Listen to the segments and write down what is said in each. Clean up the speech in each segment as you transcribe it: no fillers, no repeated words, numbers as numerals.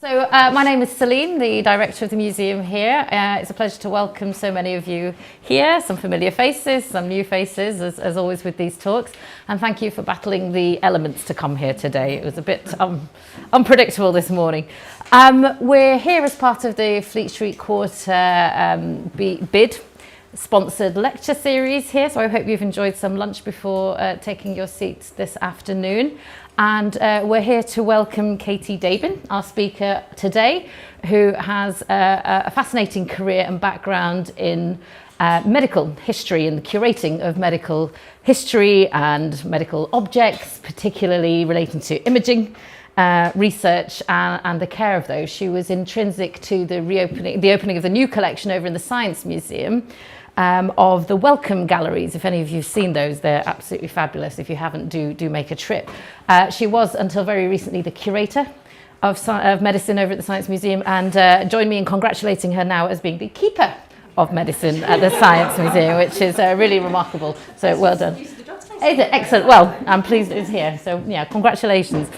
So my name is Celine, the director of the museum here. It's a pleasure to welcome so many of you here, some familiar faces, some new faces, as always with these talks. And thank you for battling the elements to come here today. It was a bit unpredictable this morning. We're here as part of the Fleet Street Quarter bid sponsored lecture series here. So I hope you've enjoyed some lunch before taking your seats this afternoon. And we're here to welcome Katie Dabin, our speaker today, who has a fascinating career and background in medical history and the curating of medical history and medical objects, particularly relating to imaging research and the care of those. She was intrinsic to the opening of the new collection over in the Science Museum of the Welcome Galleries. If any of you have seen those, they're absolutely fabulous. If you haven't, do make a trip. She was, until very recently, the curator of medicine over at the Science Museum, and join me in congratulating her now as being the keeper of medicine at the Science Museum, which is really remarkable. So well done. Excellent. Well, I'm pleased it's here. So yeah, congratulations.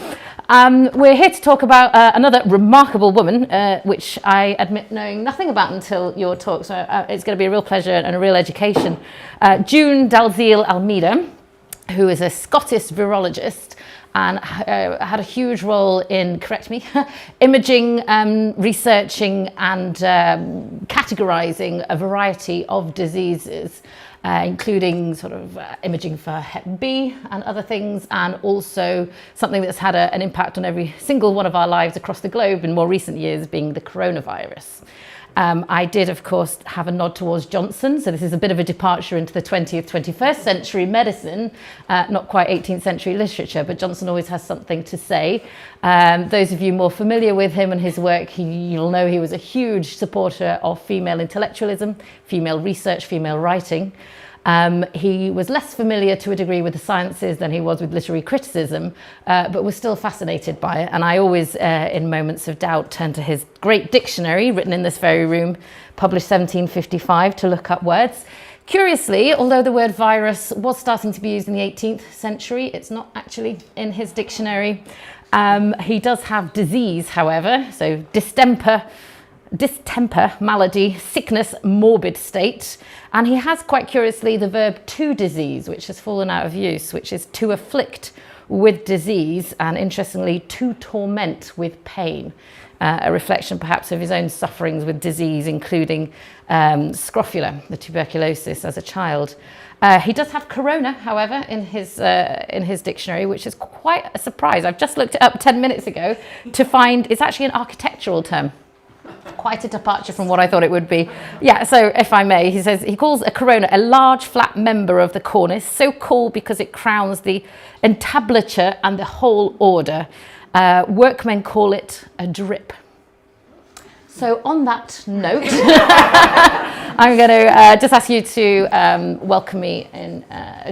We're here to talk about another remarkable woman, which I admit knowing nothing about until your talk, so it's going to be a real pleasure and a real education. June Almeida, who is a Scottish virologist and had a huge role in, correct me, imaging, researching and categorising a variety of diseases, including sort of imaging for Hep B and other things, and also something that's had an impact on every single one of our lives across the globe in more recent years, being the coronavirus. I did, of course, have a nod towards Johnson, so this is a bit of a departure into the 20th, 21st century medicine, not quite 18th century literature, but Johnson always has something to say. Those of you more familiar with him and his work, you'll know he was a huge supporter of female intellectualism, female research, female writing. He was less familiar to a degree with the sciences than he was with literary criticism, but was still fascinated by it. And I always, in moments of doubt, turn to his great dictionary, written in this very room, published 1755, to look up words. Curiously, although the word virus was starting to be used in the 18th century, it's not actually in his dictionary. He does have disease, however, so distemper, malady, sickness, morbid state. And he has, quite curiously, the verb to disease, which has fallen out of use, which is to afflict with disease, and interestingly, to torment with pain. A reflection perhaps of his own sufferings with disease, including scrofula, the tuberculosis as a child. He does have corona, however, in his dictionary, which is quite a surprise. I've just looked it up 10 minutes ago to find it's actually an architectural term. Quite a departure from what I thought it would be. Yeah, so if I may, he says, he calls a corona a large flat member of the cornice, so called because it crowns the entablature and the whole order. Workmen call it a drip. So on that note, I'm going to just ask you to welcome me and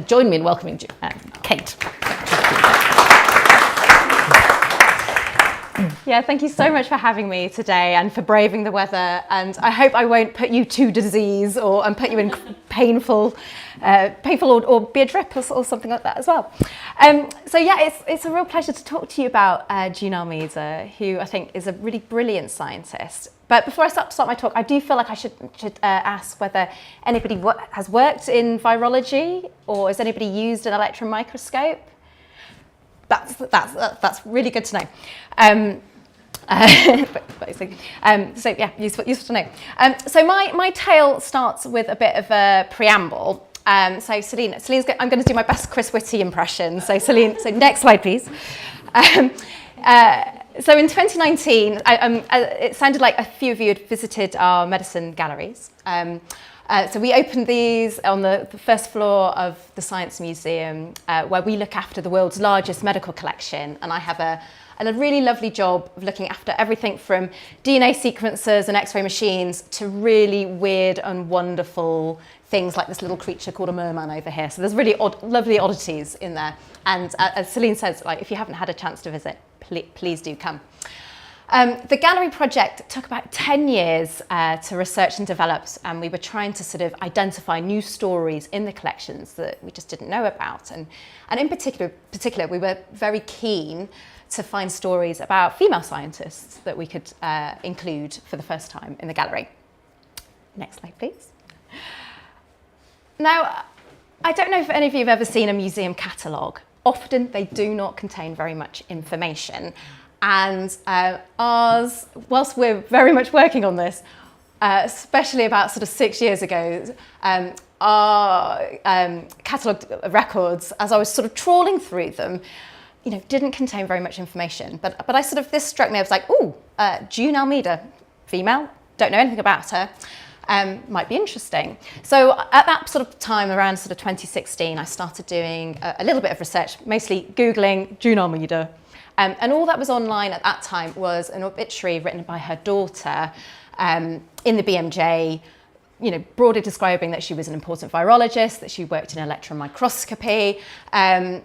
join me in welcoming Kate. Yeah, thank you so much for having me today and for braving the weather. And I hope I won't put you to disease and put you in painful or be a drip or something like that as well. So yeah, it's a real pleasure to talk to you about June Almeida, who I think is a really brilliant scientist. But before I start my talk, I do feel like I should ask whether anybody has worked in virology, or has anybody used an electron microscope? That's really good to know. So yeah, useful to know. So my tale starts with a bit of a preamble. So Celine's I'm going to do my best Chris Whitty impression. So Celine, so next slide, please. So in 2019, it sounded like a few of you had visited our medicine galleries. So we opened these on the first floor of the Science Museum, where we look after the world's largest medical collection. And I have a really lovely job of looking after everything from DNA sequencers and X-ray machines to really weird and wonderful things like this little creature called a merman over here. So there's really lovely oddities in there. And as Celine says, like, if you haven't had a chance to visit, please do come. The gallery project took about 10 years to research and develop, and we were trying to sort of identify new stories in the collections that we just didn't know about. And in particular, we were very keen to find stories about female scientists that we could include for the first time in the gallery. Next slide, please. Now, I don't know if any of you have ever seen a museum catalogue. Often they do not contain very much information. And ours, whilst we're very much working on this, especially about sort of 6 years ago, our catalogue records, as I was sort of trawling through them, didn't contain very much information. But this struck me. I was like, June Almeida, female, don't know anything about her. Might be interesting. So at that sort of time, around sort of 2016, I started doing a little bit of research, mostly Googling June Almeida. And all that was online at that time was an obituary written by her daughter in the BMJ, broadly describing that she was an important virologist, that she worked in electron microscopy, and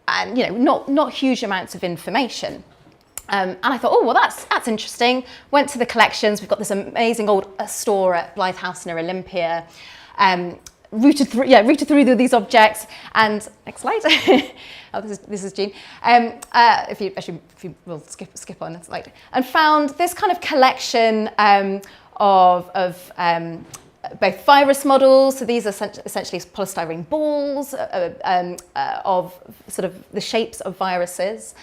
not huge amounts of information. And I thought, well, that's interesting. Went to the collections. We've got this amazing old store at Blythe House near Olympia. Routed through these objects. And next slide. This is Jean. If you will skip on, it's like, and found this kind of collection of both virus models. So these are essentially polystyrene balls of sort of the shapes of viruses.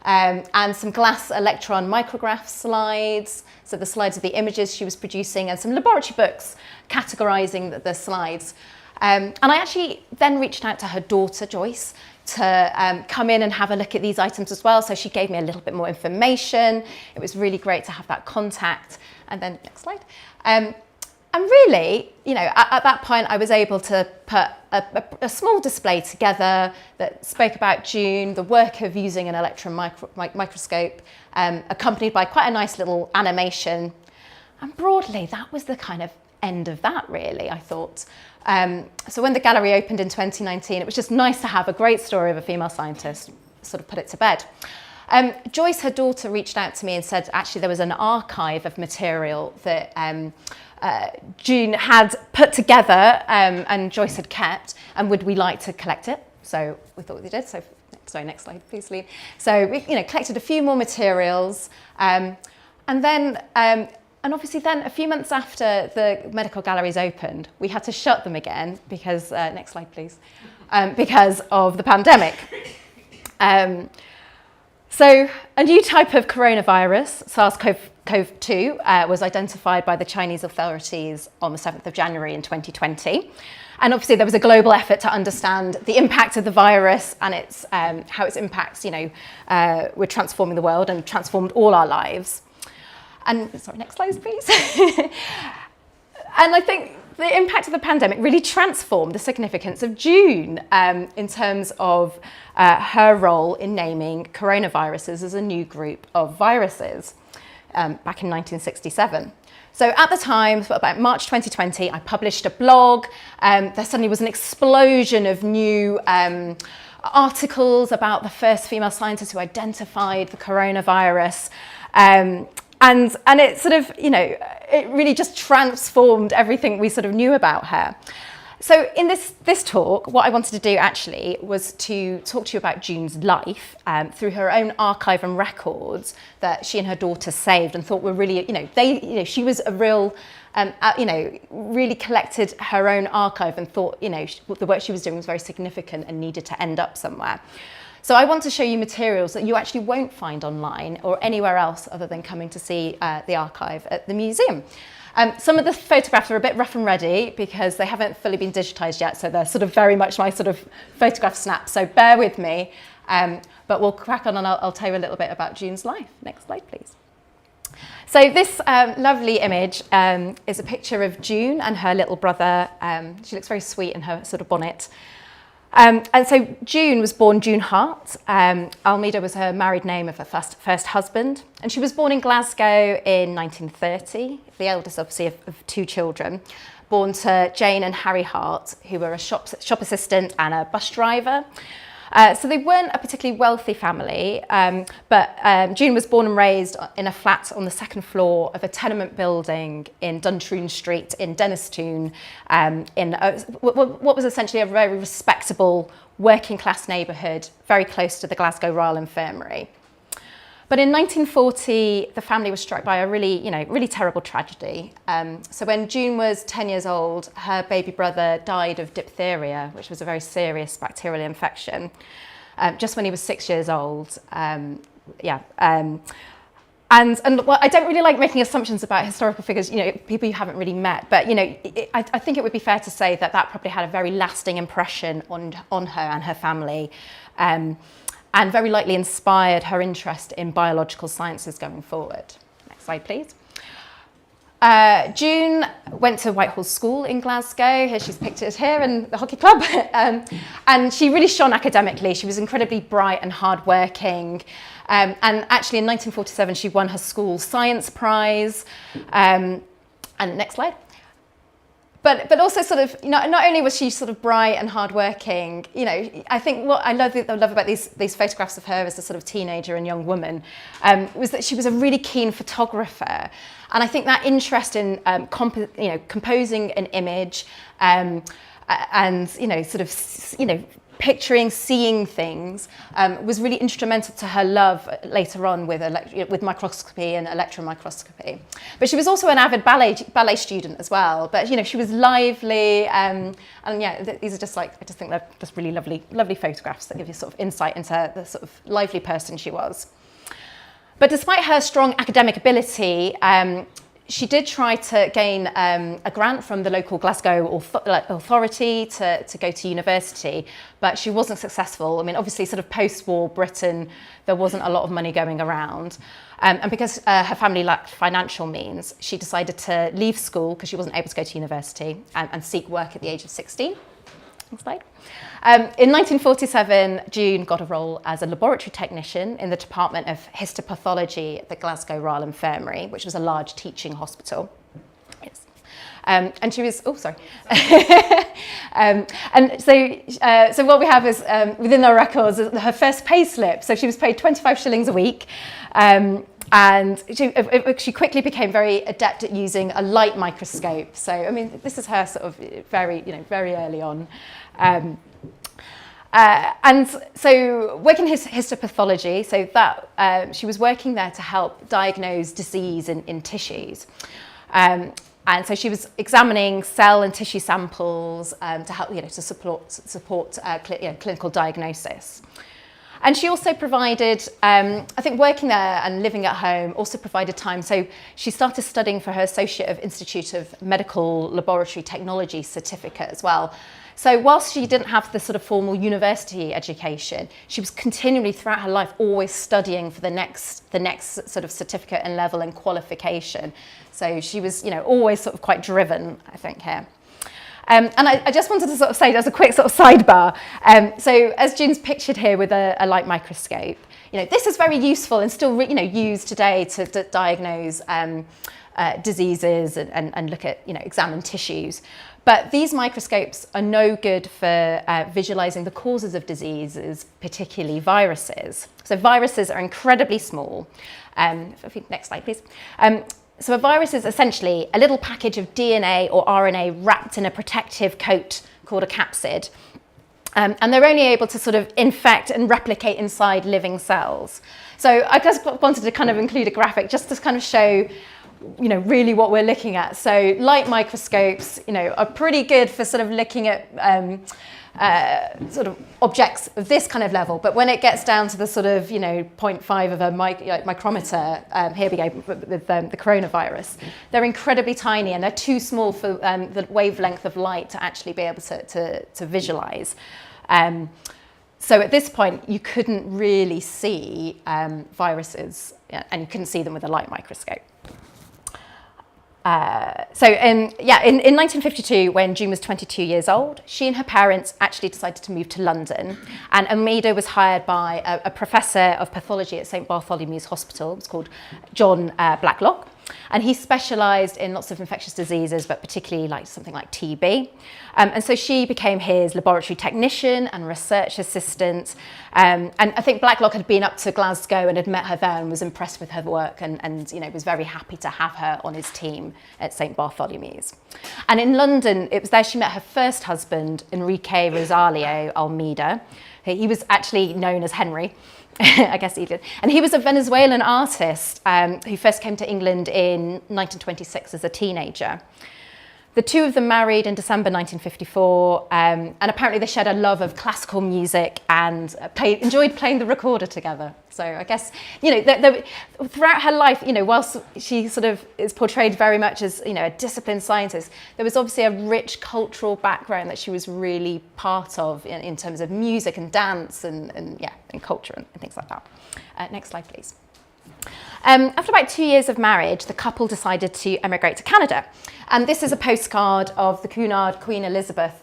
And some glass electron micrograph slides, so the slides of the images she was producing, and some laboratory books categorising the slides. And I actually then reached out to her daughter, Joyce, to come in and have a look at these items as well. So she gave me a little bit more information. It was really great to have that contact. And then, next slide. And really, at that point, I was able to put a small display together that spoke about June, the work of using an electron microscope, accompanied by quite a nice little animation. And broadly, that was the kind of end of that, really, I thought. So when the gallery opened in 2019, it was just nice to have a great story of a female scientist, sort of put it to bed. Joyce, her daughter, reached out to me and said, actually, there was an archive of material that June had put together and Joyce had kept, and would we like to collect it? So we thought we did. So, sorry, next slide, please, Lee. So we, collected a few more materials, and then, and obviously then a few months after the medical galleries opened, we had to shut them again because, next slide, please, because of the pandemic. So a new type of coronavirus, SARS-CoV-2, was identified by the Chinese authorities on the 7th of January in 2020. And obviously there was a global effort to understand the impact of the virus and its, how its impacts, were transforming the world and transformed all our lives. And, sorry, next slide, please. And I think the impact of the pandemic really transformed the significance of June in terms of her role in naming coronaviruses as a new group of viruses back in 1967. So at the time, about March 2020, I published a blog. There suddenly was an explosion of new articles about the first female scientist who identified the coronavirus. And it sort of, it really just transformed everything we sort of knew about her. So in this talk, what I wanted to do actually was to talk to you about June's life through her own archive and records that she and her daughter saved and thought were really, she was a real, really collected her own archive and thought, the work she was doing was very significant and needed to end up somewhere. So I want to show you materials that you actually won't find online or anywhere else other than coming to see the archive at the museum. Some of the photographs are a bit rough and ready because they haven't fully been digitised yet, so they're sort of very much my sort of photograph snaps, so bear with me. But we'll crack on and I'll tell you a little bit about June's life. Next slide, please. So this lovely image is a picture of June and her little brother. She looks very sweet in her sort of bonnet. And so June was born June Hart. Almeida was her married name of her first husband. And she was born in Glasgow in 1930, the eldest obviously of two children, born to Jane and Harry Hart, who were a shop assistant and a bus driver. So they weren't a particularly wealthy family, but June was born and raised in a flat on the second floor of a tenement building in Duntroon Street in Dennistoun, in what was essentially a very respectable working class neighbourhood, very close to the Glasgow Royal Infirmary. But in 1940, the family was struck by a really terrible tragedy. So when June was 10 years old, her baby brother died of diphtheria, which was a very serious bacterial infection, just when he was 6 years old. And well, I don't really like making assumptions about historical figures, people you haven't really met. But I think it would be fair to say that probably had a very lasting impression on her and her family. And very likely inspired her interest in biological sciences going forward. Next slide, please. June went to Whitehall School in Glasgow. Here she's pictured here in the hockey club. And she really shone academically. She was incredibly bright and hardworking. And actually in 1947, she won her school science prize. And next slide. But also sort of, not only was she sort of bright and hardworking, I think what I love about these photographs of her as a sort of teenager and young woman was that she was a really keen photographer. And I think that interest in composing an image and picturing, seeing things was really instrumental to her love later on with microscopy and electron microscopy. But she was also an avid ballet student as well. But she was lively, and these are just I just think they're just really lovely photographs that give you sort of insight into the sort of lively person she was. But despite her strong academic ability, she did try to gain a grant from the local Glasgow authority to go to university, but she wasn't successful. I mean, obviously, sort of post-war Britain, there wasn't a lot of money going around. And because her family lacked financial means, she decided to leave school because she wasn't able to go to university and seek work at the age of 16. Next slide. In 1947, June got a role as a laboratory technician in the Department of Histopathology at the Glasgow Royal Infirmary, which was a large teaching hospital. Yes. And she was, and so what we have is, within our records, is her first pay slip. So she was paid 25 shillings a week. And she quickly became very adept at using a light microscope. So, I mean, this is her sort of very early on. And so working in histopathology, so that she was working there to help diagnose disease in tissues. And so she was examining cell and tissue samples to help, to support clinical diagnosis. And she also provided, I think working there and living at home also provided time. So she started studying for her Associate of Institute of Medical Laboratory Technology certificate as well. So whilst she didn't have the sort of formal university education, she was continually throughout her life always studying for the next sort of certificate and level and qualification. So she was, always sort of quite driven, I think, here. And I just wanted to sort of say, as a quick sort of sidebar, so as June's pictured here with a light microscope, this is very useful and still used today to diagnose diseases and look at, examine tissues. But these microscopes are no good for visualizing the causes of diseases, particularly viruses. So viruses are incredibly small. Next slide, please. So a virus is essentially a little package of DNA or RNA wrapped in a protective coat called a capsid. And they're only able to sort of infect and replicate inside living cells. So I just wanted to kind of include a graphic just to kind of show, really what we're looking at. So light microscopes, are pretty good for sort of looking at sort of objects of this kind of level, but when it gets down to the sort of 0.5 of a micrometer, here we go with the coronavirus, they're incredibly tiny and they're too small for the wavelength of light to actually be able to visualize. So at this point you couldn't really see viruses, and you couldn't see them with a light microscope. So in 1952, when June was 22 years old, she and her parents actually decided to move to London, and Almeida was hired by a professor of pathology at St Bartholomew's Hospital. It was called John Blacklock. And he specialised in lots of infectious diseases, but particularly like something like TB. And so she became his laboratory technician and research assistant. And I think Blacklock had been up to Glasgow and had met her there and was impressed with her work and was very happy to have her on his team at St Bartholomew's. And in London, it was there she met her first husband, Enrique Rosalio Almeida. He was actually known as Henry. I guess he did. And he was a Venezuelan artist who first came to England in 1926 as a teenager. The two of them married in December 1954, and apparently they shared a love of classical music and enjoyed playing the recorder together. So I guess, throughout her life, whilst she sort of is portrayed very much as, a disciplined scientist, there was obviously a rich cultural background that she was really part of in terms of music and dance and culture and things like that. Next slide, please. After about 2 years of marriage, the couple decided to emigrate to Canada. And this is a postcard of the Cunard Queen Elizabeth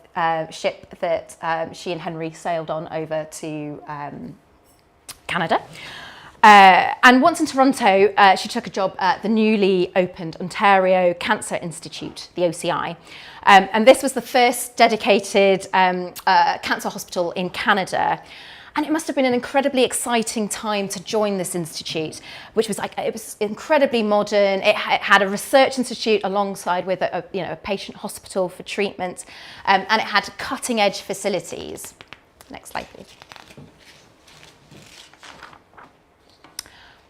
ship that she and Henry sailed on over to Canada. And once in Toronto, she took a job at the newly opened Ontario Cancer Institute, the OCI. And this was the first dedicated cancer hospital in Canada. And it must have been an incredibly exciting time to join this institute, which was it was incredibly modern. It had a research institute alongside with a patient hospital for treatment, and it had cutting edge facilities. Next slide, please.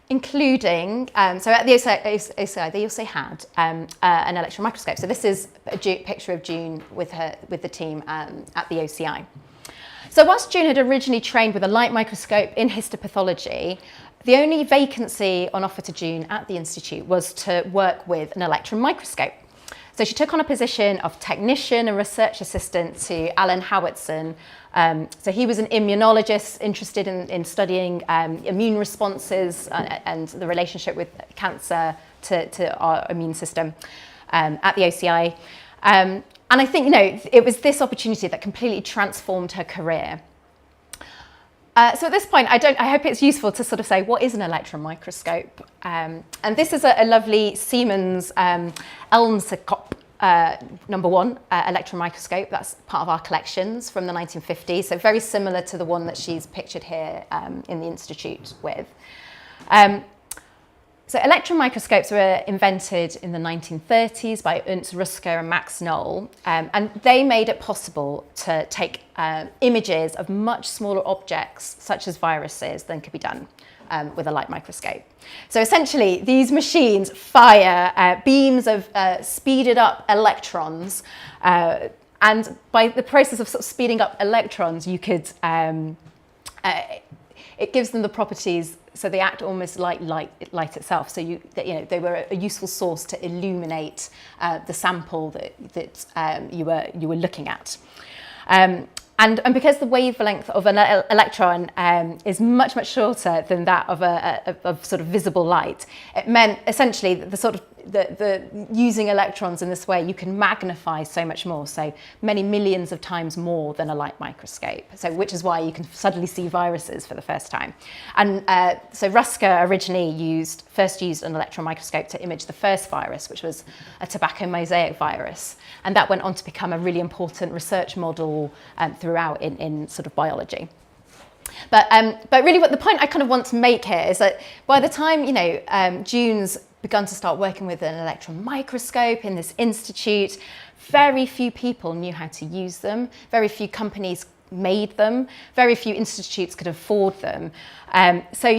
Including, so at the OCI, they also had an electron microscope. So this is a picture of June with the team at the OCI. So whilst June had originally trained with a light microscope in histopathology, the only vacancy on offer to June at the Institute was to work with an electron microscope. So she took on a position of technician and research assistant to Alan Howitson. So he was an immunologist interested in studying immune responses and the relationship with cancer to our immune system at the OCI. And I think, it was this opportunity that completely transformed her career. So at this point, I hope it's useful to sort of say, what is an electron microscope? And this is a lovely Siemens Elmskop #1 electron microscope. That's part of our collections from the 1950s. So very similar to the one that she's pictured here in the Institute with. So electron microscopes were invented in the 1930s by Ernst Ruska and Max Knoll, and they made it possible to take images of much smaller objects, such as viruses, than could be done with a light microscope. So essentially, these machines fire beams of speeded up electrons, and by the process of sort of speeding up electrons, you could it gives them the properties, so they act almost like light itself. So they were a useful source to illuminate the sample that you were looking at. And because the wavelength of an electron is much shorter than that of sort of visible light, it meant essentially the using electrons in this way, you can magnify so much more, so many millions of times more than a light microscope. So which is why you can suddenly see viruses for the first time. And so Ruska originally first used an electron microscope to image the first virus, which was a tobacco mosaic virus, and that went on to become a really important research model throughout in sort of biology. But really, what the point I kind of want to make here is that by the time June's begun to start working with an electron microscope in this institute, very few people knew how to use them. Very few companies made them. Very few institutes could afford them. So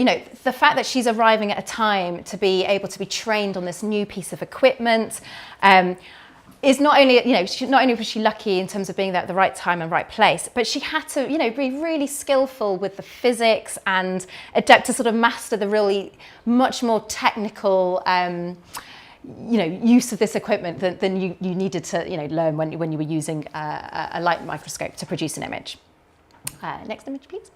the fact that she's arriving at a time to be able to be trained on this new piece of equipment. Is not only, not only was she lucky in terms of being there at the right time and right place, but she had to, be really skillful with the physics and adept to sort of master the really much more technical, use of this equipment than you needed to, learn when you were using a light microscope to produce an image. Next image, please.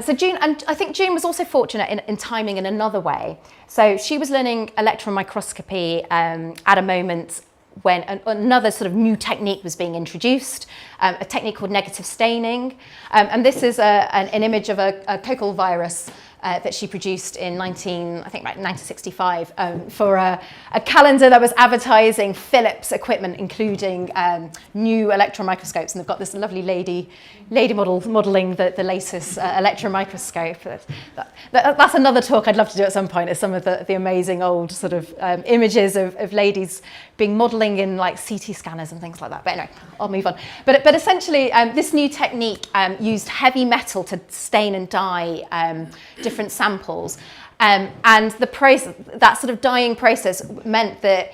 So June, and I think June was also fortunate in timing in another way. So she was learning electron microscopy at a moment when another sort of new technique was being introduced, a technique called negative staining. And this is an image of a coccal virus that she produced in 1965 for a calendar that was advertising Philips equipment, including new electron microscopes. And they've got this lovely lady model modelling the latest electron microscope. That's another talk I'd love to do at some point, is some of the amazing old sort of images of ladies being modelling in like CT scanners and things like that. But anyway, I'll move on. But essentially, this new technique used heavy metal to stain and dye different samples, and that sort of dyeing process meant that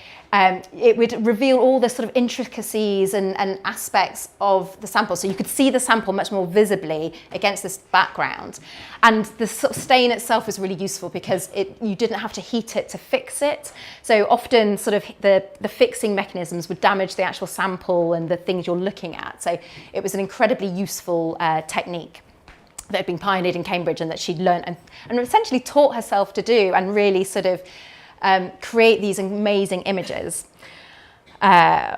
it would reveal all the sort of intricacies and aspects of the sample. So you could see the sample much more visibly against this background. And the sort of stain itself was really useful because you didn't have to heat it to fix it. So often sort of the fixing mechanisms would damage the actual sample and the things you're looking at. So it was an incredibly useful technique that had been pioneered in Cambridge and that she'd learned and essentially taught herself to do, and really sort of create these amazing images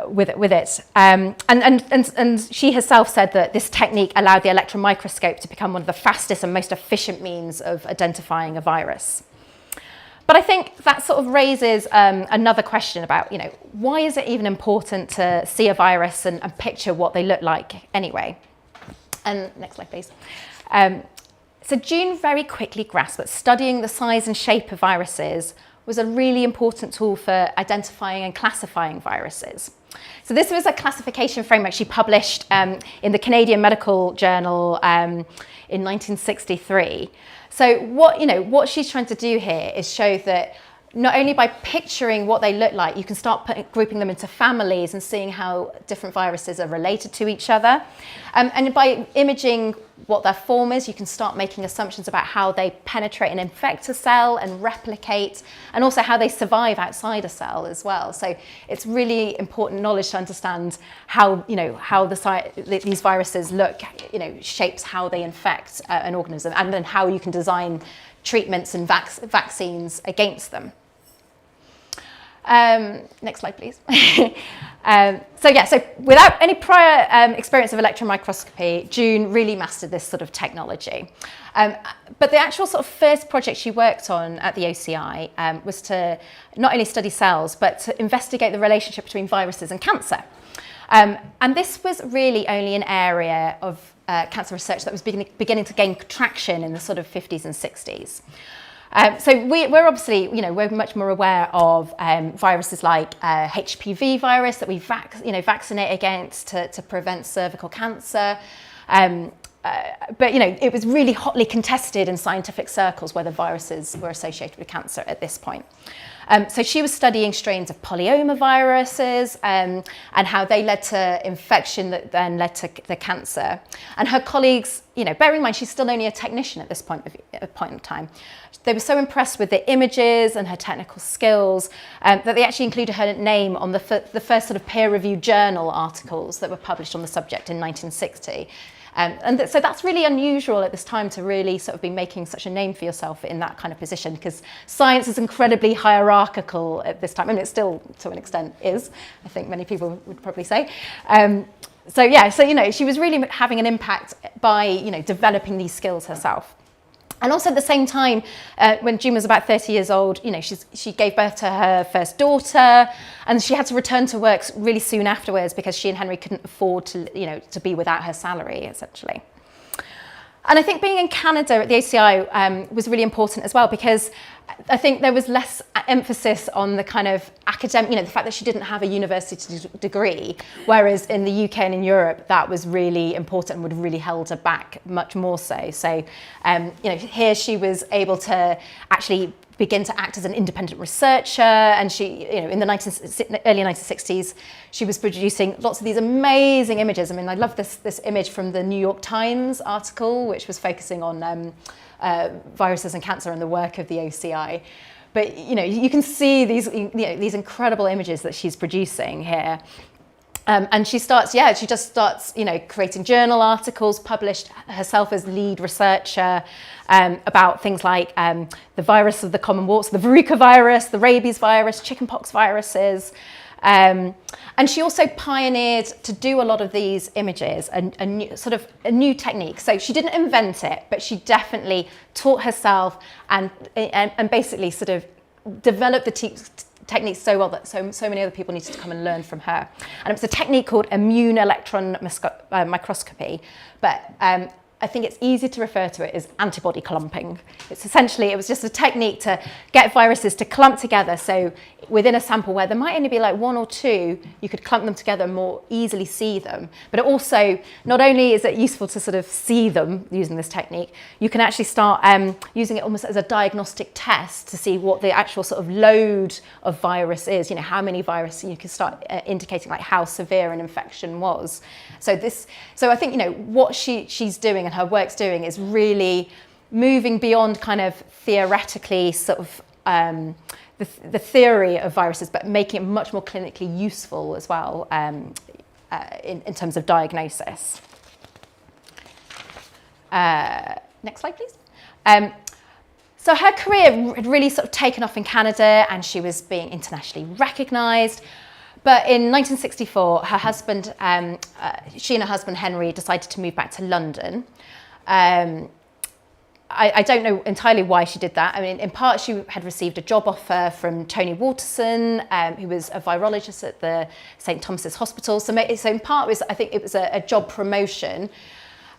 with it. And she herself said that this technique allowed the electron microscope to become one of the fastest and most efficient means of identifying a virus. But I think that sort of raises another question about, why is it even important to see a virus and picture what they look like anyway? And next slide, please. So June very quickly grasped that studying the size and shape of viruses was a really important tool for identifying and classifying viruses. So this was a classification framework she published in the Canadian Medical Journal in 1963. So what she's trying to do here is show that not only by picturing what they look like, you can start grouping them into families and seeing how different viruses are related to each other. And by imaging what their form is, you can start making assumptions about how they penetrate and infect a cell and replicate, and also how they survive outside a cell as well. So it's really important knowledge to understand how these viruses look, shapes how they infect an organism, and then how you can design treatments and vaccines against them. Next slide, please. So without any prior experience of electron microscopy, June really mastered this sort of technology. But the actual sort of first project she worked on at the OCI was to not only study cells, but to investigate the relationship between viruses and cancer. And this was really only an area of cancer research that was beginning to gain traction in the sort of 50s and 60s. So we're obviously, we're much more aware of viruses like HPV virus that we vaccinate against to prevent cervical cancer. But it was really hotly contested in scientific circles whether viruses were associated with cancer at this point. So she was studying strains of polyomyviruses and how they led to infection that then led to the cancer. And her colleagues, bearing in mind she's still only a technician at this point in time, they were so impressed with the images and her technical skills that they actually included her name on the first sort of peer-reviewed journal articles that were published on the subject in 1960. So that's really unusual at this time to really sort of be making such a name for yourself in that kind of position, because science is incredibly hierarchical at this time. I mean, it still, to an extent, is, I think many people would probably say. So she was really having an impact by, developing these skills herself. And also at the same time, when June was about 30 years old, she gave birth to her first daughter, and she had to return to work really soon afterwards because she and Henry couldn't afford to be without her salary, essentially. And I think being in Canada at the OCI was really important as well, because I think there was less emphasis on the kind of academic, the fact that she didn't have a university degree, whereas in the UK and in Europe, that was really important and would have really held her back much more so. So, here she was able to actually begin to act as an independent researcher, and she, in the early 1960s, she was producing lots of these amazing images. I mean, I love this image from the New York Times article, which was focusing on viruses and cancer and the work of the OCI. But you can see these incredible images that she's producing here. And she just starts creating journal articles, published herself as lead researcher about things like the virus of the common warts, the verruca virus, the rabies virus, chickenpox viruses. And she also pioneered to do a lot of these images, a new technique. So she didn't invent it, but she definitely taught herself and basically sort of developed the techniques so well that so many other people needed to come and learn from her. And it was a technique called immune electron microscopy, but I think it's easy to refer to it as antibody clumping. It was just a technique to get viruses to clump together. So within a sample where there might only be like one or two, you could clump them together and more easily see them. But it also, not only is it useful to sort of see them using this technique, you can actually start using it almost as a diagnostic test to see what the actual sort of load of virus is, how many virus, you can start indicating like how severe an infection was. So I think, what she's doing and her work's doing is really moving beyond kind of theoretically sort of the theory of viruses, but making it much more clinically useful as well in terms of diagnosis. Next slide, please. So her career had really sort of taken off in Canada and she was being internationally recognised. But in 1964, she and her husband Henry decided to move back to London. I don't know entirely why she did that. I mean, in part, she had received a job offer from Tony Waterson, who was a virologist at the St. Thomas's Hospital. So in part, I think it was a job promotion.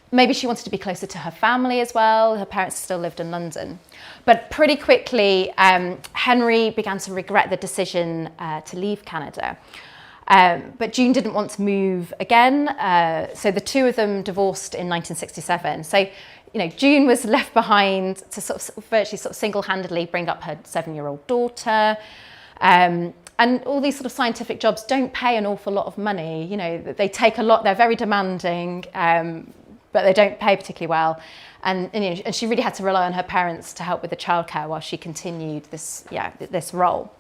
Maybe she wanted to be closer to her family as well. Her parents still lived in London. But pretty quickly, Henry began to regret the decision to leave Canada. But June didn't want to move again. So the two of them divorced in 1967. So, June was left behind to sort of virtually sort of single-handedly bring up her 7-year-old daughter. And all these sort of scientific jobs don't pay an awful lot of money. They take a lot, they're very demanding, but they don't pay particularly well. And she really had to rely on her parents to help with the childcare while she continued this role.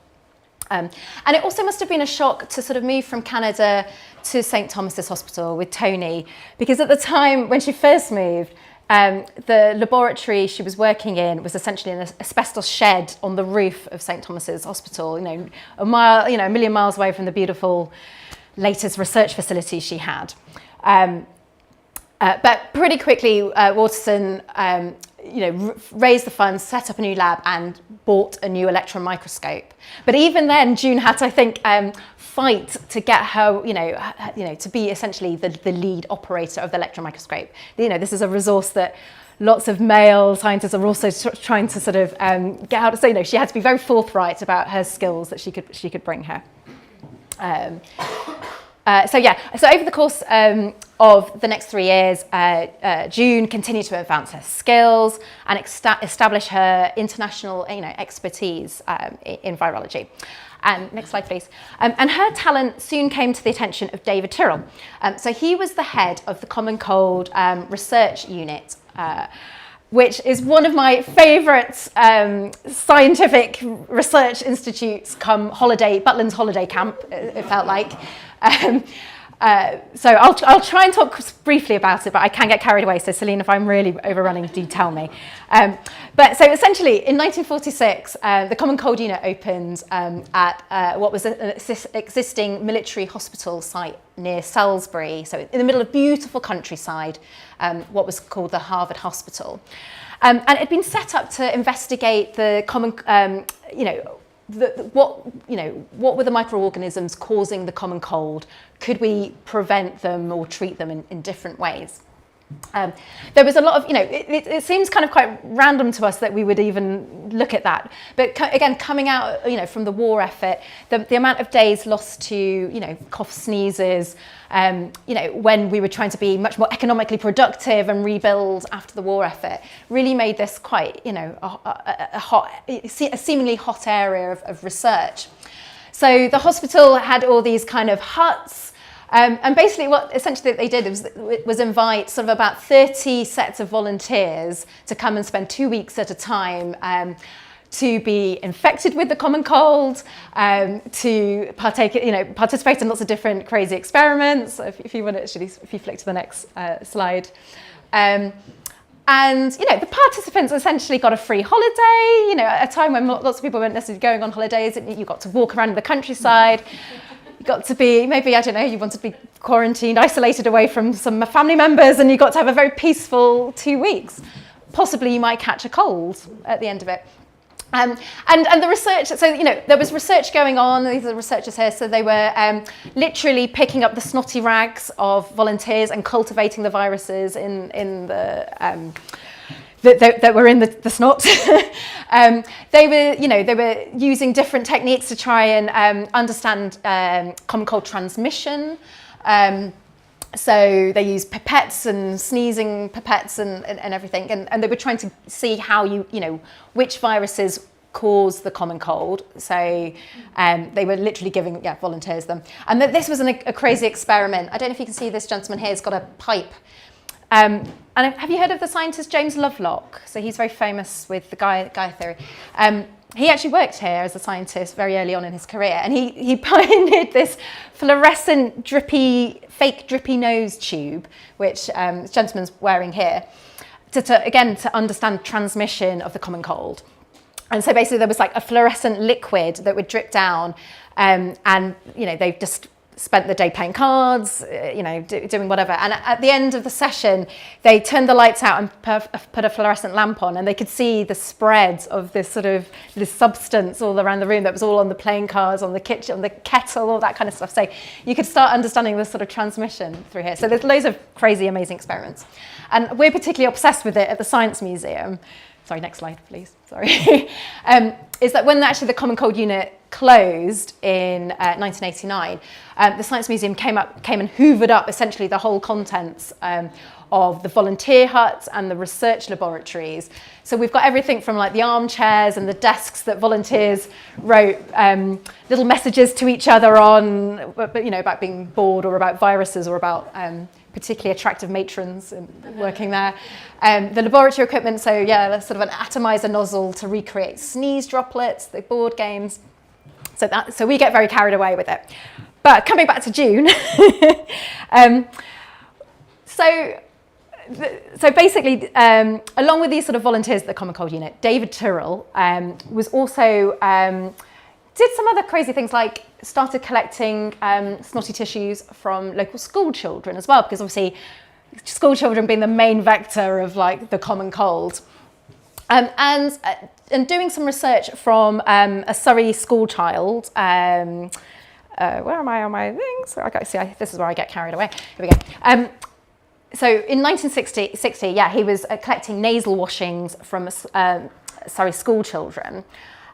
And it also must have been a shock to sort of move from Canada to St. Thomas's Hospital with Tony, because at the time when she first moved, the laboratory she was working in was essentially an asbestos shed on the roof of St. Thomas's Hospital, a million miles away from the beautiful latest research facility she had. But pretty quickly, Waterson, raised the funds, set up a new lab, and bought a new electron microscope. But even then, June had to, I think, fight to get her, to be essentially the lead operator of the electron microscope. This is a resource that lots of male scientists are also trying to sort of get out of. So, she had to be very forthright about her skills that she could bring her. So over the course of the next 3 years, June continued to advance her skills and establish her international, expertise in virology. Next slide, please. And her talent soon came to the attention of David Tyrrell. So he was the head of the Common Cold Research Unit, which is one of my favourite scientific research institutes come Butlin's holiday camp, it felt like. So I'll try and talk briefly about it, but I can get carried away. So Celine, if I'm really overrunning, do tell me. But so essentially, in 1946, the Common Cold Unit opened at what was an existing military hospital site near Salisbury, so in the middle of beautiful countryside, what was called the Harvard Hospital. And it had been set up to investigate the common, what were the microorganisms causing the common cold? Could we prevent them or treat them in different ways? There was a lot of, it seems kind of quite random to us that we would even look at that. But again, coming out, from the war effort, the amount of days lost to, cough, sneezes, when we were trying to be much more economically productive and rebuild after the war effort, really made this quite, a seemingly hot area of research. So the hospital had all these kind of huts. And basically what essentially they did was invite sort of about 30 sets of volunteers to come and spend 2 weeks at a time to be infected with the common cold, to participate in lots of different crazy experiments. If you flick to the next slide. And the participants essentially got a free holiday, at a time when lots of people weren't necessarily going on holidays. You got to walk around the countryside. got to be, maybe, I don't know, you wanted to be quarantined, isolated away from some family members, and you got to have a very peaceful 2 weeks. Possibly you might catch a cold at the end of it. And the research, so, there was research going on, these are the researchers here, so they were literally picking up the snotty rags of volunteers and cultivating the viruses in the... that were in the snot. They were using different techniques to try and understand common cold transmission. So they used pipettes and sneezing pipettes and everything, and they were trying to see how which viruses cause the common cold. So they were literally giving volunteers them, and this was a crazy experiment. I don't know if you can see this gentleman here. He's got a pipe. And have you heard of the scientist James Lovelock? So he's very famous with the Gaia theory. He actually worked here as a scientist very early on in his career, and he pioneered this fluorescent fake drippy nose tube, which this gentleman's wearing here, to understand transmission of the common cold. And so basically there was like a fluorescent liquid that would drip down, and they just spent the day playing cards, doing whatever. And at the end of the session, they turned the lights out and put a fluorescent lamp on, and they could see the spread of this substance all around the room that was all on the playing cards, on the kitchen, on the kettle, all that kind of stuff. So you could start understanding this sort of transmission through here. So there's loads of crazy, amazing experiments. And we're particularly obsessed with it at the Science Museum. Sorry, next slide, please. Sorry. Is that when actually the Common Cold Unit closed in 1989, the Science Museum came and hoovered up essentially the whole contents of the volunteer huts and the research laboratories. So we've got everything from like the armchairs and the desks that volunteers wrote little messages to each other on, about being bored or about viruses or about particularly attractive matrons working there. The laboratory equipment, so sort of an atomizer nozzle to recreate sneeze droplets, the board games. So we get very carried away with it. But coming back to June, so basically, along with these sort of volunteers at the Common Cold Unit, David Tyrrell was also did some other crazy things, like started collecting snotty tissues from local school children as well, because obviously school children being the main vector of like the common cold. And doing some research from a Surrey school child. Where am I on my things? This is where I get carried away. Here we go. So in 1960, he was collecting nasal washings from Surrey school children.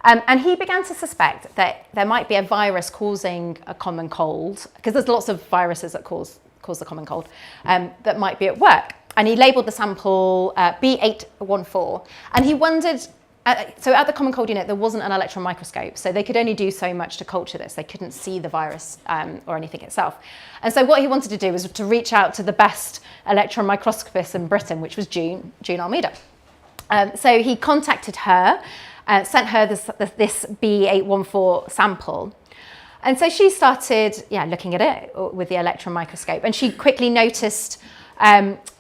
And he began to suspect that there might be a virus causing a common cold, because there's lots of viruses that cause the common cold, that might be at work. And he labelled the sample B814. And he wondered, so at the Common Cold Unit, there wasn't an electron microscope, so they could only do so much to culture this. They couldn't see the virus or anything itself. And so what he wanted to do was to reach out to the best electron microscopist in Britain, which was June Almeida. So he contacted her, sent her this B814 sample. And so she started looking at it with the electron microscope, and she quickly noticed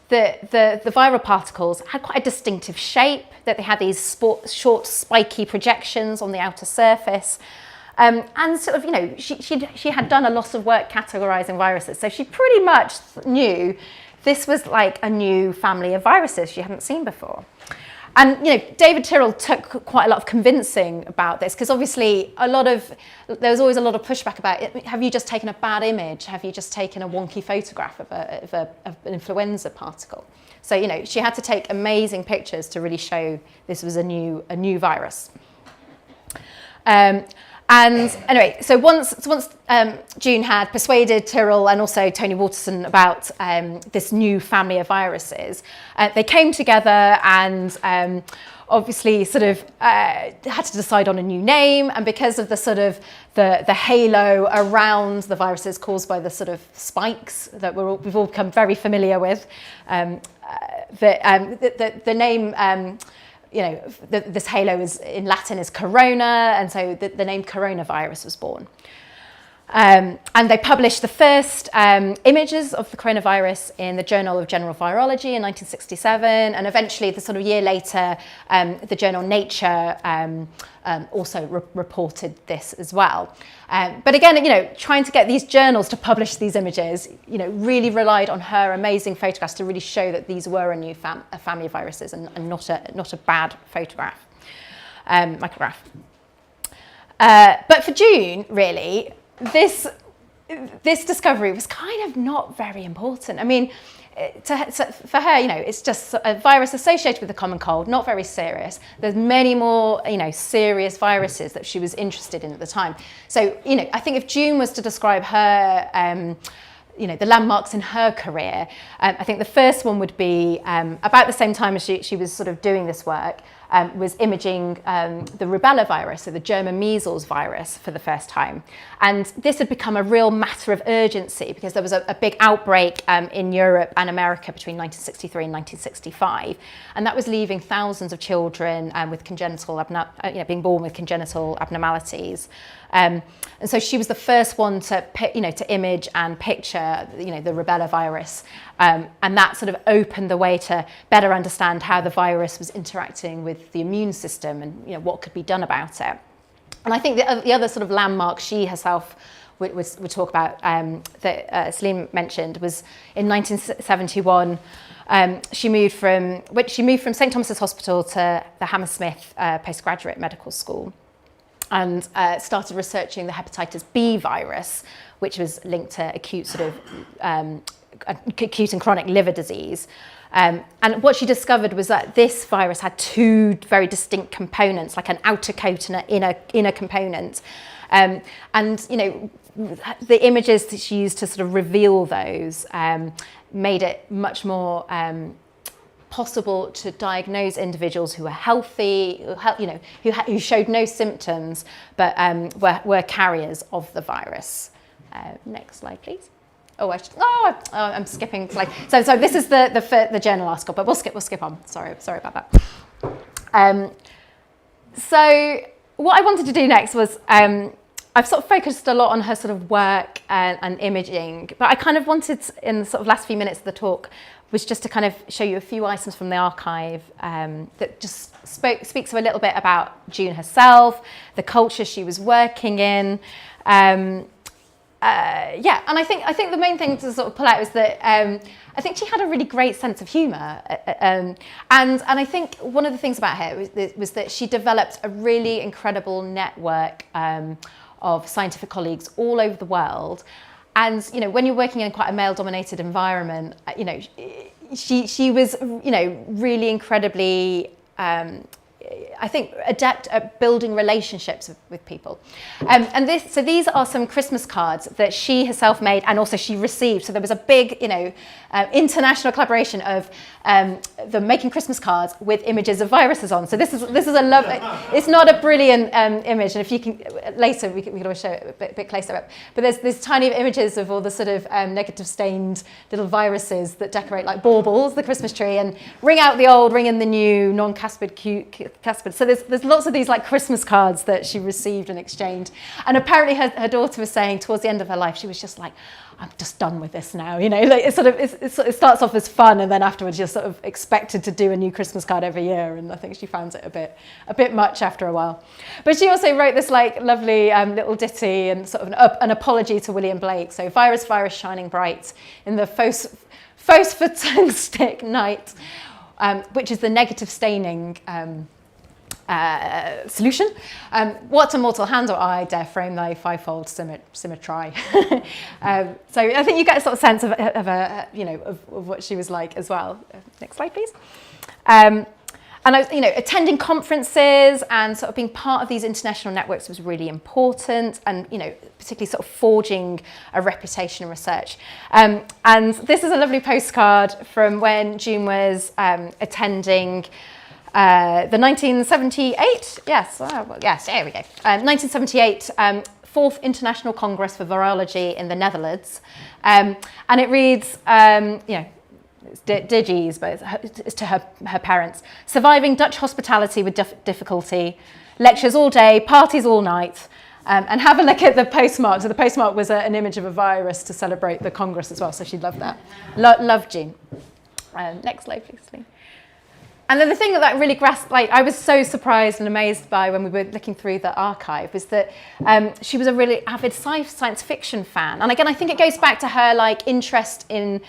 that the viral particles had quite a distinctive shape, that they had these short spiky projections on the outer surface. And sort of, she had done a lot of work categorizing viruses, so she pretty much knew this was like a new family of viruses she hadn't seen before. And David Tyrrell took quite a lot of convincing about this, because obviously there was always a lot of pushback about it. Have you just taken a bad image? Have you just taken a wonky photograph of an influenza particle? So she had to take amazing pictures to really show this was a new virus. And anyway, so once June had persuaded Tyrrell and also Tony Waterson about this new family of viruses, they came together and obviously sort of had to decide on a new name. And because of the sort of the halo around the viruses caused by the sort of spikes that we've all become very familiar with, the name. This halo is in Latin is corona, and so the name coronavirus was born. And they published the first images of the coronavirus in the Journal of General Virology in 1967, and eventually, the sort of year later, the journal Nature also reported this as well. But again, trying to get these journals to publish these images, really relied on her amazing photographs to really show that these were a new family of viruses and not a bad photograph, micrograph. But for June, really, this discovery was kind of not very important. I mean, for her, it's just a virus associated with the common cold, not very serious. There's many more, serious viruses that she was interested in at the time. So, I think if June was to describe her, the landmarks in her career, I think the first one would be about the same time as she was sort of doing this work, was imaging the rubella virus, so the German measles virus, for the first time. And this had become a real matter of urgency because there was a big outbreak in Europe and America between 1963 and 1965. And that was leaving thousands of children with congenital, being born with congenital abnormalities. And so she was the first one to image and picture, the rubella virus. And that sort of opened the way to better understand how the virus was interacting with the immune system and, what could be done about it. And I think the other sort of landmark she herself would talk about that Celine mentioned was in 1971. She moved from St. Thomas's Hospital to the Hammersmith Postgraduate Medical School, and started researching the hepatitis B virus, which was linked to acute and chronic liver disease. And what she discovered was that this virus had two very distinct components, like an outer coat and an inner component. And the images that she used to sort of reveal those made it much more possible to diagnose individuals who were healthy, who showed no symptoms, but were carriers of the virus. Next slide, please. I'm skipping slide. So this is the journal article, but we'll skip on. Sorry about that. So what I wanted to do next was I've sort of focused a lot on her sort of work and imaging, but I kind of wanted, in the sort of last few minutes of the talk, was just to kind of show you a few items from the archive that just speaks a little bit about June herself, the culture she was working in. And I think the main thing to sort of pull out is that I think she had a really great sense of humour, and I think one of the things about her was that she developed a really incredible network of scientific colleagues all over the world. And when you're working in quite a male-dominated environment, she was really incredibly I think adept at building relationships with people. So these are some Christmas cards that she herself made and also she received. So there was a big, international collaboration of them making Christmas cards with images of viruses on. So this is a lovely, it's not a brilliant image. And if you can, later we can always show it a bit closer up. But there's tiny images of all the sort of negative stained little viruses that decorate like baubles, the Christmas tree, and ring out the old, ring in the new, non-caspid, caspid. So there's lots of these like Christmas cards that she received and exchanged. And apparently her daughter was saying towards the end of her life, she was just like, I'm just done with this now. Like it starts off as fun, and then afterwards you're sort of expected to do a new Christmas card every year. And I think she found it a bit much after a while. But she also wrote this like lovely little ditty and sort of an apology to William Blake. So virus, virus shining bright in the phosphotung night, which is the negative staining solution. What a mortal hand or eye dare frame thy fivefold symmetry. So I think you get a sort of sense of what she was like as well. Next slide, please. And attending conferences and sort of being part of these international networks was really important, and particularly sort of forging a reputation in research. And this is a lovely postcard from when June was attending the 1978, yes, there we go. 1978 Fourth International Congress for Virology in the Netherlands, and it reads, it's Digi's, but it's to her parents. Surviving Dutch hospitality with difficulty, lectures all day, parties all night, And have a look at the postmark. So the postmark was an image of a virus to celebrate the Congress as well, so she loved that. Love June. Next slide, please, Celine. And then the thing that really grasped, like I was so surprised and amazed by when we were looking through the archive, was that she was a really avid science fiction fan. And again, I think it goes back to her like interest in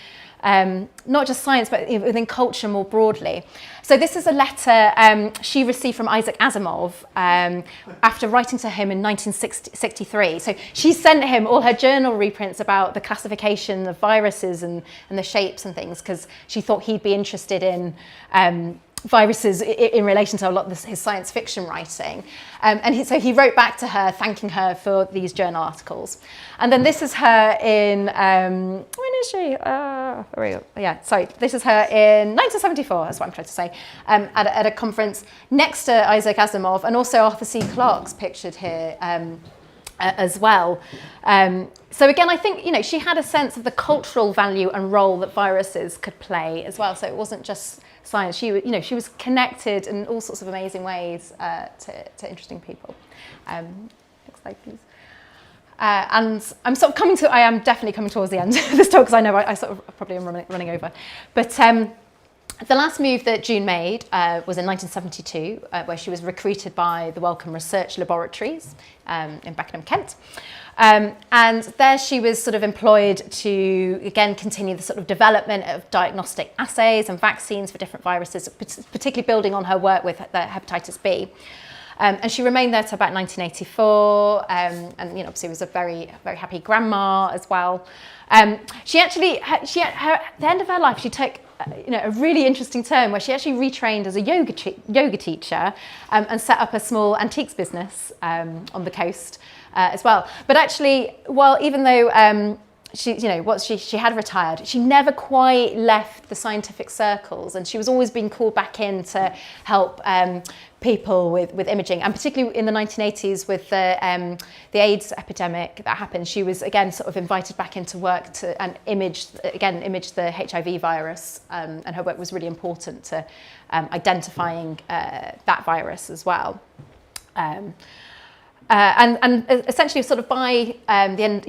not just science, but within culture more broadly. So this is a letter she received from Isaac Asimov after writing to him in 1963. So she sent him all her journal reprints about the classification of viruses and the shapes and things, because she thought he'd be interested in viruses in relation to a lot of his science fiction writing. So he wrote back to her, thanking her for these journal articles. And then this is her in, when is she? This is her in 1974, that's what I'm trying to say, at a conference next to Isaac Asimov, and also Arthur C. Clarke's pictured here as well. So again, I think, she had a sense of the cultural value and role that viruses could play as well. So it wasn't just science. She was connected in all sorts of amazing ways to interesting people. Next slide, please. And I am definitely coming towards the end of this talk, because I know I sort of probably am running over. But the last move that June made was in 1972, where she was recruited by the Wellcome Research Laboratories in Beckenham, Kent. And there she was sort of employed to, again, continue the sort of development of diagnostic assays and vaccines for different viruses, particularly building on her work with the hepatitis B. And she remained there till about 1984, and obviously was a very, very happy grandma as well. She at the end of her life, she took a really interesting turn where she actually retrained as a yoga teacher and set up a small antiques business on the coast as well. But actually, even though she had retired, she never quite left the scientific circles, and she was always being called back in to help people with imaging, and particularly in the 1980s with the AIDS epidemic that happened. She was again sort of invited back into work and image the HIV virus, and her work was really important to identifying that virus as well. And essentially, sort of by the end,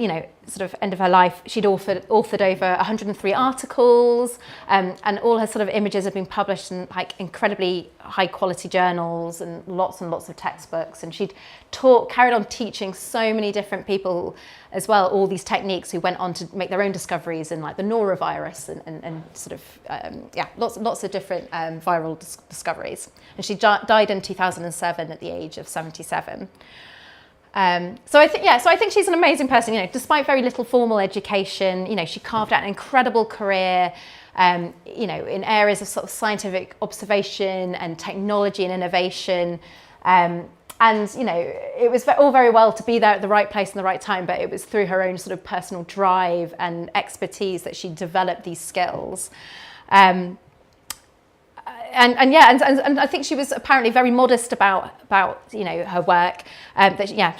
end of her life, she'd authored over 103 articles, and all her sort of images have been published in like incredibly high quality journals and lots of textbooks. And she'd carried on teaching so many different people as well, all these techniques, who went on to make their own discoveries in like the norovirus and sort of lots of different viral discoveries. And she died in 2007 at the age of 77. So I think she's an amazing person. Despite very little formal education, she carved out an incredible career, in areas of sort of scientific observation and technology and innovation. It was all very well to be there at the right place and the right time, but it was through her own sort of personal drive and expertise that she developed these skills. And I think she was apparently very modest about her work.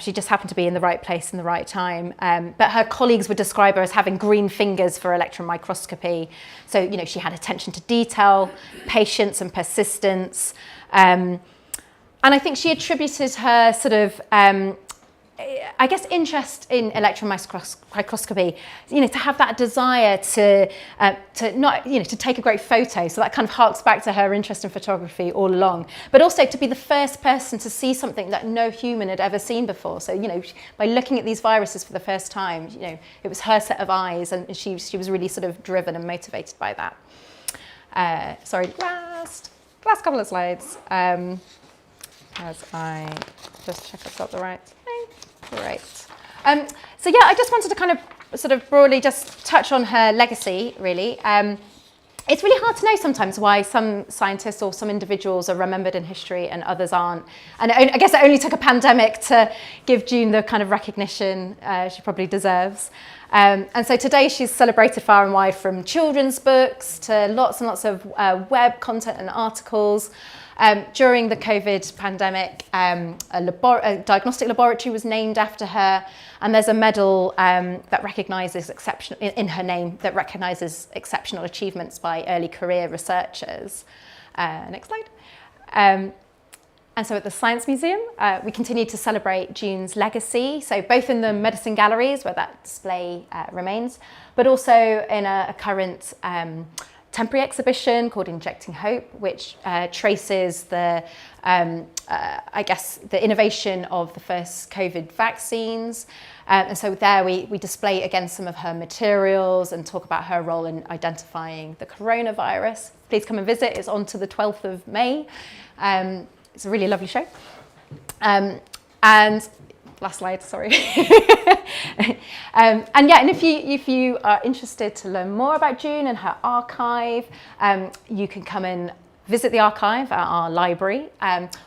She just happened to be in the right place in the right time. But her colleagues would describe her as having green fingers for electron microscopy. So she had attention to detail, patience, and persistence. And I think she attributed her sort of interest in electron microscopy, to have that desire to take a great photo. So that kind of harks back to her interest in photography all along, but also to be the first person to see something that no human had ever seen before. So, by looking at these viruses for the first time, it was her set of eyes, and she was really sort of driven and motivated by that. Last couple of slides. As I just check I've got the right thing. Great. I just wanted to kind of sort of broadly just touch on her legacy, really. It's really hard to know sometimes why some scientists or some individuals are remembered in history and others aren't. And I guess it only took a pandemic to give June the kind of recognition she probably deserves. And so today she's celebrated far and wide, from children's books to lots and lots of web content and articles. During the COVID pandemic, a diagnostic laboratory was named after her, and there's a medal that recognises in her name that recognises exceptional achievements by early career researchers. Next slide. And so at the Science Museum, we continue to celebrate June's legacy, so both in the medicine galleries where that display remains, but also in a current temporary exhibition called Injecting Hope, which traces the, I guess, the innovation of the first COVID vaccines. And so there we display again some of her materials and talk about her role in identifying the coronavirus. Please come and visit. It's on to the 12th of May. It's a really lovely show. And last slide, sorry. And if you are interested to learn more about June and her archive, you can come and visit the archive at our library,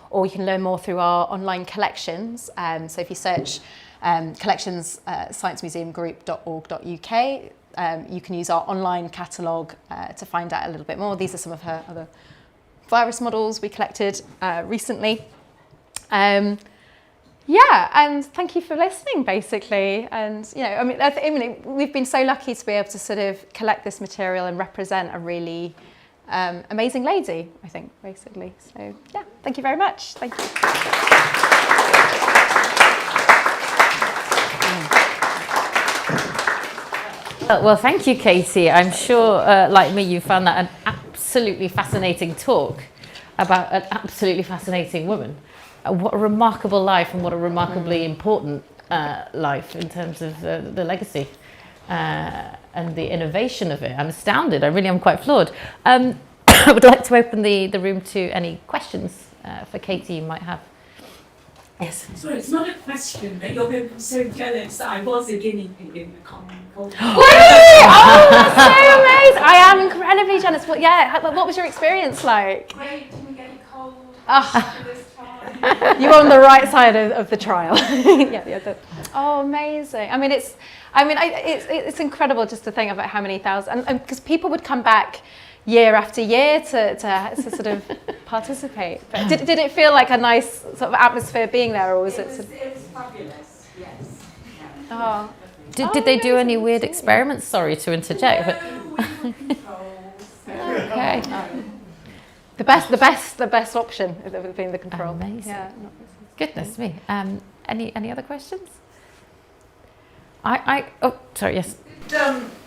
or you can learn more through our online collections. So if you search collections sciencemuseumgroup.org.uk, you can use our online catalogue to find out a little bit more. These are some of her other virus models we collected recently. And thank you for listening, basically. And we've been so lucky to be able to sort of collect this material and represent a really amazing lady, I think, basically. So yeah, thank you very much. Thank you. Well, thank you, Katie. I'm sure, like me, you found that an absolutely fascinating talk about an absolutely fascinating woman. What a remarkable life, and what a remarkably important life in terms of the legacy and the innovation of it. I'm astounded. I really am quite floored. I would like to open the room to any questions for Katie you might have. Yes. Sorry, it's not a question, but you're going to be so jealous that I was a guinea pig in the common cold. Really? Oh, that's so amazing. I am incredibly jealous. Well, yeah, what was your experience like? Great, didn't get a cold Oh. this time. You were on the right side of the trial. Oh, amazing. I mean, it's incredible just to think about how many thousands, and because people would come back year after year to sort of participate. But did it feel like a nice sort of atmosphere being there, or was it? It was fabulous. Yes. Oh. Did they do any weird experiments? Sorry to interject, but okay. The best option being the control. Amazing. Yeah. Goodness me. Any other questions? Sorry. Yes.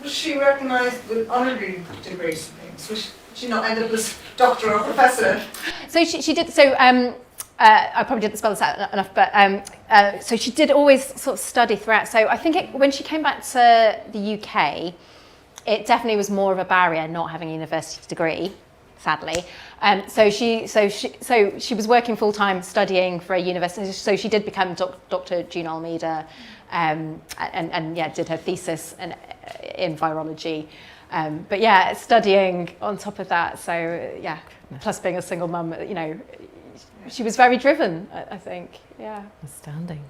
Was she recognised with honorary degrees and things? Was she not end up as doctor or professor? So she did. So I probably didn't spell this out enough, but so she did always sort of study throughout. So I think when she came back to the UK, it definitely was more of a barrier not having a university degree, sadly. So she was working full time studying for a university. So she did become Dr. June Almeida, and did her thesis in virology. But yeah, studying on top of that. So yeah, plus being a single mum, she was very driven, I think. Yeah. Astounding.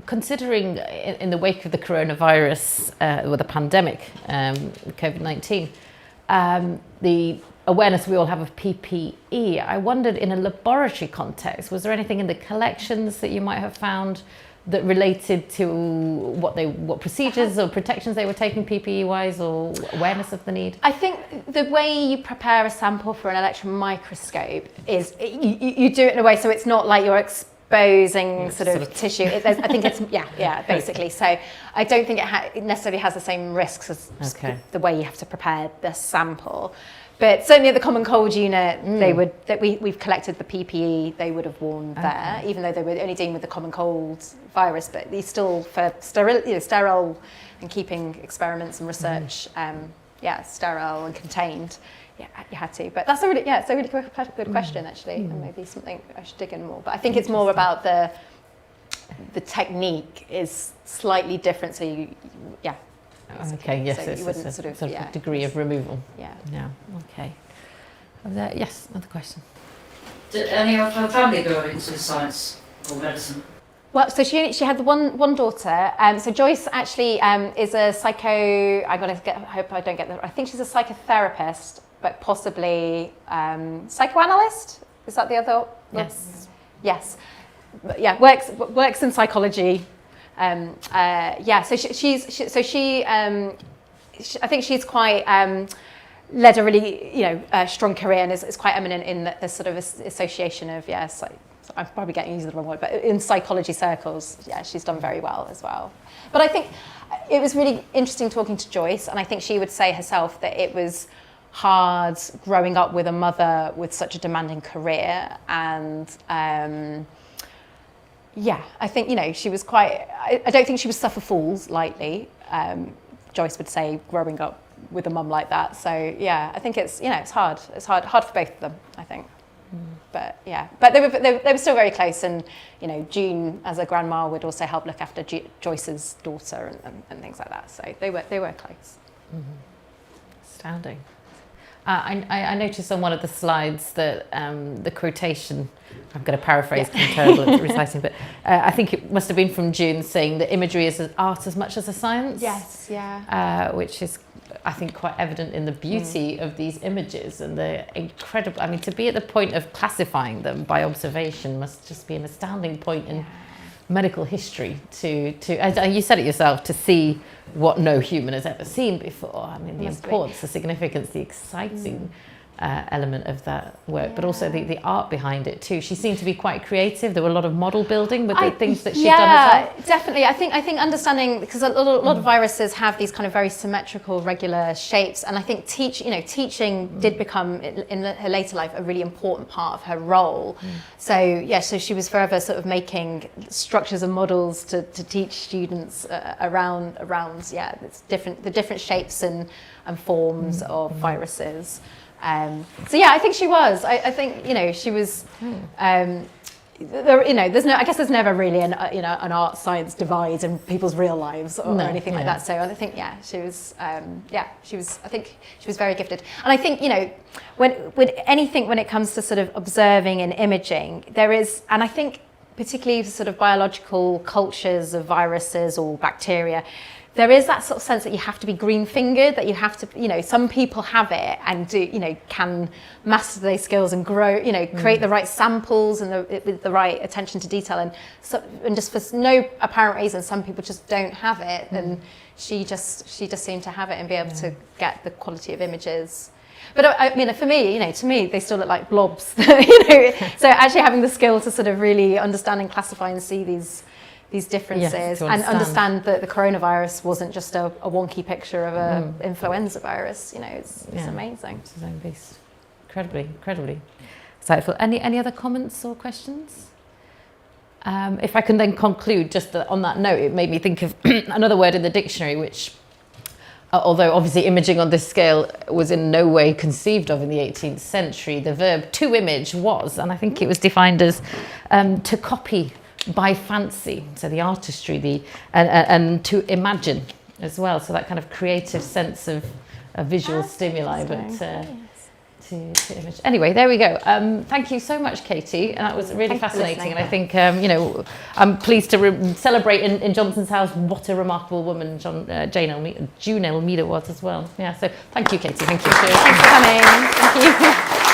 Considering in the wake of the coronavirus, or the pandemic, COVID-19, the awareness we all have of PPE, I wondered, in a laboratory context, was there anything in the collections that you might have found that related to what procedures or protections they were taking PPE-wise, or awareness of the need? I think the way you prepare a sample for an electron microscope is you do it in a way so it's not like you're exposing sort of tissue. I think it's basically. So I don't think it necessarily has the same risks as the way you have to prepare the sample. But certainly at the Common Cold unit, we've collected the PPE they would have worn there, even though they were only dealing with the Common Cold virus. But these still for sterile and keeping experiments and research, sterile and contained. Yeah, you had to. But that's a really good question actually, and maybe something I should dig in more. But I think it's more about the technique is slightly different. So Okay, yes, so it's you wouldn't a sort of degree of removal. Yeah. Okay. Yes, another question. Did any of her family go into science or medicine? Well, so she had one daughter. So Joyce actually is a hope I don't get that. I think she's a psychotherapist, but possibly psychoanalyst. Is that the other? Yes. Yes. But yeah, works in psychology. So she I think she's quite led a really, strong career and is quite eminent in the sort of association of, I'm probably getting used to the wrong word, but in psychology circles, she's done very well as well. But I think it was really interesting talking to Joyce, and I think she would say herself that it was hard growing up with a mother with such a demanding career, and I think, she was quite, I don't think she would suffer fools lightly, Joyce would say, growing up with a mum like that. So I think it's, it's hard for both of them, I think. But they were still very close, and June as a grandma would also help look after Joyce's daughter and things like that. So they were close. Astounding. I noticed on one of the slides that the quotation, I'm going to paraphrase, I'm terrible at reciting, but I think it must have been from June, saying that imagery is an art as much as a science. Yes, yeah. Which is, I think, quite evident in the beauty of these images and the incredible, I mean, to be at the point of classifying them by observation must just be an astounding point in medical history to as you said it yourself, to see what no human has ever seen before. I mean, the importance, the significance, the exciting element of that work, but also the art behind it too. She seemed to be quite creative. There were a lot of model building with the things that she'd done herself. Yeah, definitely. I think understanding, because a lot of viruses have these kind of very symmetrical, regular shapes, and I think teaching did become in her later life a really important part of her role. So she was forever sort of making structures and models to teach students around the different shapes and forms of viruses. I think she was. I think she was. There's never really an art science divide in people's real lives or anything like that. So I think she was. She was. I think she was very gifted. And I think when it comes to sort of observing and imaging, there is, and I think particularly for sort of biological cultures of viruses or bacteria, there is that sort of sense that you have to be green-fingered, that you have to, some people have it and can master those skills and grow, create the right samples and with the right attention to detail. And just for no apparent reason, some people just don't have it. And she just seemed to have it and be able to get the quality of images. But I mean, for me, to me, they still look like blobs, So actually having the skill to sort of really understand and classify and see these differences and understand that the coronavirus wasn't just a wonky picture of a influenza virus, it's amazing. It's his own beast. Incredibly insightful. Any other comments or questions? If I can then conclude just on that note, it made me think of another word in the dictionary, which, although obviously imaging on this scale was in no way conceived of in the 18th century, the verb to image was, and I think it was defined as to copy by fancy, so the artistry, and to imagine as well, so that kind of creative sense of visual stimuli, but to image. Anyway, there we go. Thank you so much, Katie. That was really fascinating, and I think I'm pleased to celebrate in Johnson's house what a remarkable woman June Almeida was as well. So thank you, Katie. Thank you. Thanks for coming. Thank you.